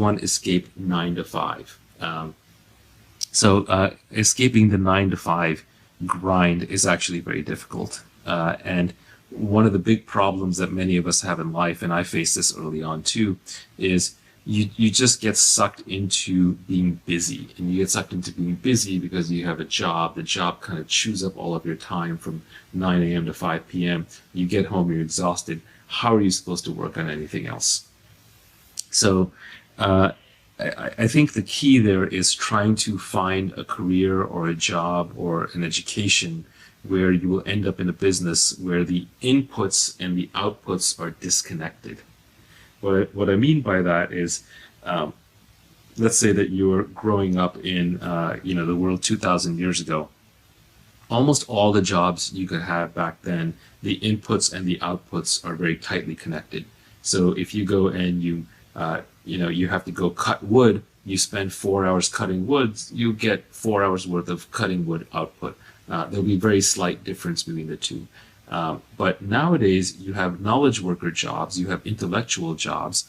one escape 9 to 5. Escaping the 9 to 5 grind is actually very difficult. And one of the big problems that many of us have in life, and I faced this early on too, is you just get sucked into being busy. And you get sucked into being busy because you have a job. The job kind of chews up all of your time from 9 a.m. to 5 p.m. You get home, you're exhausted. How are you supposed to work on anything else? So I think the key there is trying to find a career or a job or an education where you will end up in a business where the inputs and the outputs are disconnected. What I mean by that is, let's say that you're growing up in the world 2,000 years ago. Almost all the jobs you could have back then, the inputs and the outputs are very tightly connected. So if you go and you have to go cut wood, you spend 4 hours cutting wood, you get 4 hours worth of cutting wood output. There'll be very slight difference between the two. But nowadays, you have knowledge worker jobs, you have intellectual jobs,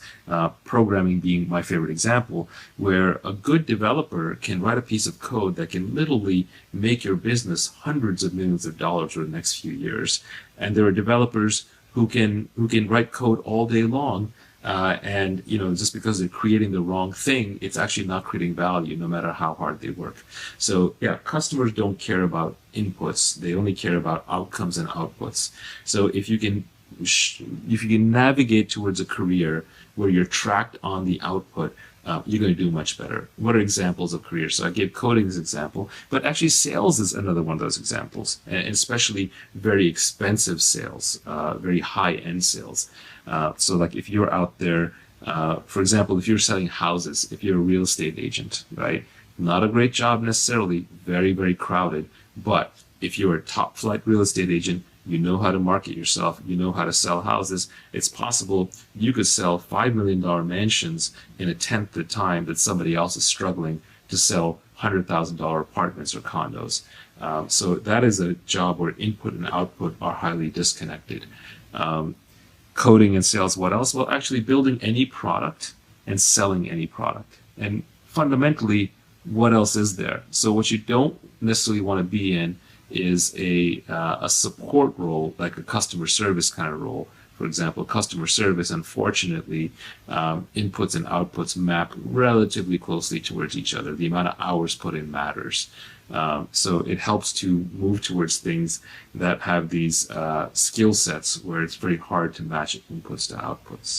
programming being my favorite example, where a good developer can write a piece of code that can literally make your business hundreds of millions of dollars over the next few years. And there are developers who can write code all day long, and just because they're creating the wrong thing, it's actually not creating value no matter how hard they work. So yeah, customers don't care about inputs, they only care about outcomes and outputs. So if you can navigate towards a career where you're tracked on the output, you're going to do much better. What are examples of careers? So I gave coding as an example, but actually sales is another one of those examples, and especially very expensive sales, very high-end sales. So like if you're out there, for example, if you're selling houses, if you're a real estate agent, right? Not a great job necessarily, very, very crowded. But if you're a top flight real estate agent, you know how to market yourself, you know how to sell houses, it's possible you could sell $5 million mansions in a tenth the time that somebody else is struggling to sell $100,000 apartments or condos. So that is a job where input and output are highly disconnected. Coding and sales, what else? Well, actually building any product and selling any product. And fundamentally, what else is there? So what you don't necessarily want to be in is a support role, like a customer service kind of role. For example, customer service, unfortunately, inputs and outputs map relatively closely towards each other. The amount of hours put in matters. So it helps to move towards things that have these skill sets where it's very hard to match inputs to outputs.